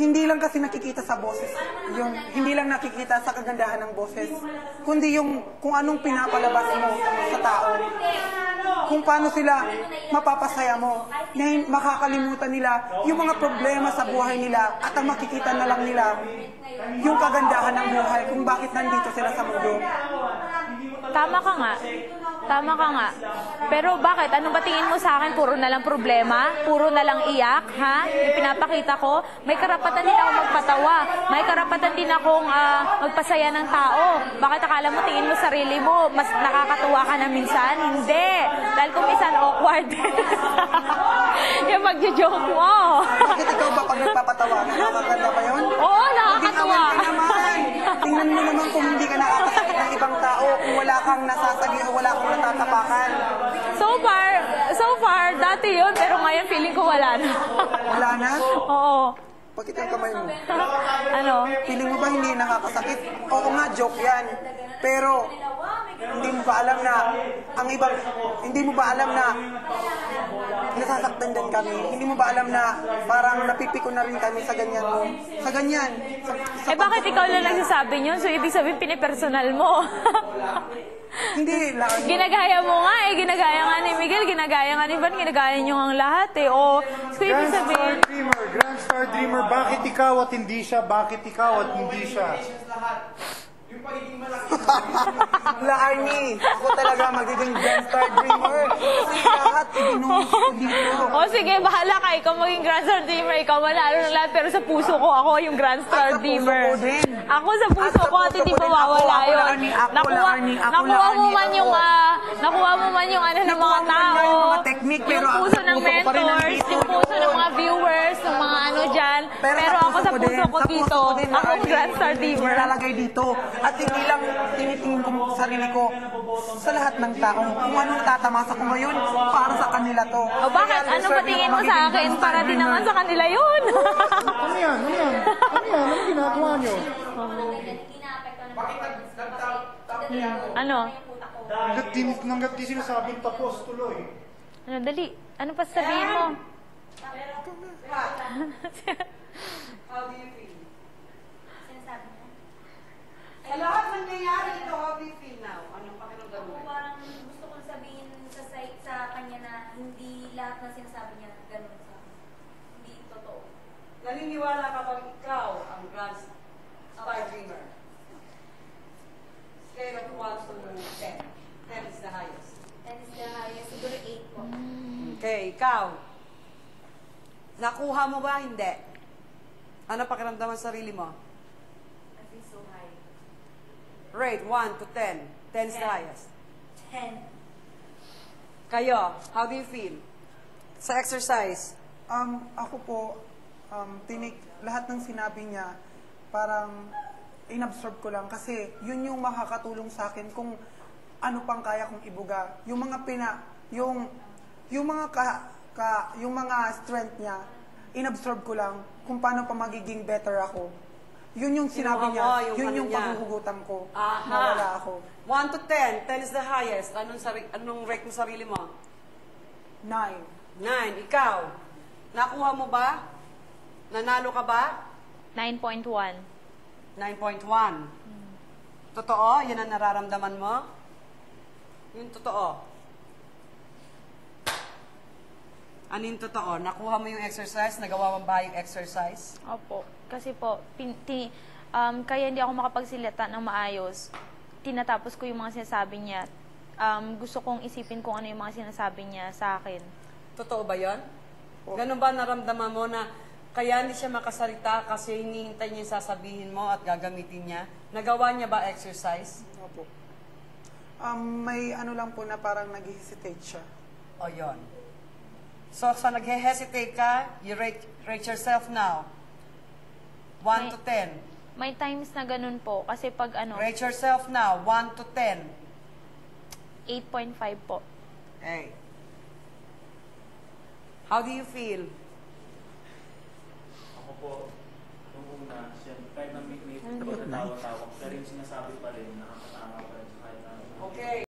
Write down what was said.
Hindi lang kasi nakikita sa boses, hindi lang nakikita sa kagandahan ng boses, kundi kung anong pinapalabas mo sa tao. Kung paano sila mapapasaya mo, na makakalimutan nila yung mga problema sa buhay nila at ang makikita na lang nila yung kagandahan ng buhay kung bakit nandito sila sa mundo. Tama ka nga. Tama ka nga. Pero bakit? Ano ba tingin mo sa akin? Puro na lang problema? Puro na lang iyak? Ha? Yung pinapakita ko? May karapatan din ako magpatawa. May karapatan din akong magpasaya ng tao. Bakit akala mo tingin mo sarili mo? Mas nakakatuwa ka na minsan? Hindi. Dahil kung minsan awkward. Yung magjo-joke mo. Bakit ikaw ba pag nagpapatawa? Nakakaganda ba yun? Oo, nakakatuwa. Tingnan mo naman kung hindi ka nakakasakit ng ibang tao, kung wala kang nasasagi o wala kang natatapakan. So far, dati yun, pero ngayon feeling ko wala na. Wala na? Oo. Bakit yung kamay mo? Ano? Feeling mo ba hindi nakakasakit? Oo nga, joke yan. Pero, hindi mo ba alam na, hindi mo ba alam na, nasasaktan din kami? Hindi mo ba alam na, parang napipiko na rin kami sa ganyan mo? Sa ganyan. Bakit ikaw lang nagsasabi nyo? So, ibig sabihin, pinipersonal mo. Hindi lang. Ginagaya mo nga eh. Ginagaya nga ni Miguel, ginagaya nga ni Van, ginagaya nyo ang lahat eh. O, so ibig sabihin... Grand Star Dreamer, bakit ikaw at hindi siya? Bakit ikaw at hindi siya? La Arnie, ako talaga magiging Grand Star Dreamer. Kasi lahat ibinuhos ko dito. O sige, bahala ka. Ikaw maging Grand Star Dreamer. Ikaw manalo ng lahat. Pero sa puso ko, ako yung Grand Star Dreamer. Ako sa puso ko at hindi mawawala yun. Nakuha mo man yung ano ng mga tao. Yung puso ng mentors, yung puso ng mga viewers, ng mga ano dyan. Pero ako sa puso ko dito, ako Grand Star Dreamer. Nilalagay dito. At hindi lang tinitingin ko sa sarili ko, sa lahat ng tao. Kung ano natatamasa ko ngayon, para sa kanila to. O bakit? Ano ba tingin mo sa akin? Para din naman sa kanila yun. Ano yan? Ano yan? Ano yan? Ano ginagawa nyo? Ano? Hanggat di sinasabing tapos, tuloy. Ano, dali. Ano pa sabihin mo? How do you feel? Sa lahat nangyayari ito, how do you feel now? Anong pakiramdam mo? Ako parang gusto kong sabihin sa kanya na hindi lahat ng sinasabi niya ganun sa akin. Hindi totoo. Naniniwala ka bang ikaw ang Grand Star Dreamer? Scale of 1 to 10. 10 is the highest. 10 is the highest. Siguro 8 po. Okay, ikaw. Nakuha mo ba? Hindi. Ano pakiramdaman sa sarili mo? I feel so high. Rate 1 to 10. 10 is the highest. 10. Kayo, how do you feel? Sa exercise? Ako po, lahat ng sinabi niya, parang inabsorb ko lang kasi yun yung makakatulong sa akin kung ano pang kaya kong ibuga. Yung mga yung mga strength niya, inabsorb ko lang kung paano pa magiging better ako. Yun yung sinabi niya, yun yung paghuhugutan ko. Nawala ako. 1 to 10. 10 is the highest. Anong rate mo sarili mo? 9. 9. Ikaw, nakuha mo ba? Nanalo ka ba? 9.1. 9.1. Totoo? Yan ang nararamdaman mo? Yung totoo. Ano yung totoo? Nakuha mo yung exercise? Nagawa mo ba yung exercise? Opo. Kasi po, kaya hindi ako makapagsilata ng maayos. Tinatapos ko yung mga sinasabi niya. Gusto kong isipin kung ano yung mga sinasabi niya sa akin. Totoo ba yun? Ganun ba naramdaman mo na kaya hindi siya makasalita kasi hinihintay niya yung sasabihin mo at gagamitin niya? Nagawa niya ba exercise? Opo. May ano lang po na parang nag-hesitate siya. O yun. So, sa nag-hesitate ka, you rate yourself now. 1 to 10. May times na ganun po. Kasi pag ano, Rate yourself now. 1 to 10. 8.5 po. Okay. How do you feel? Ako po, nung una, kahit na may natawa-tawa, pero yung sinasabi pa rin, nakakatama pa rin sa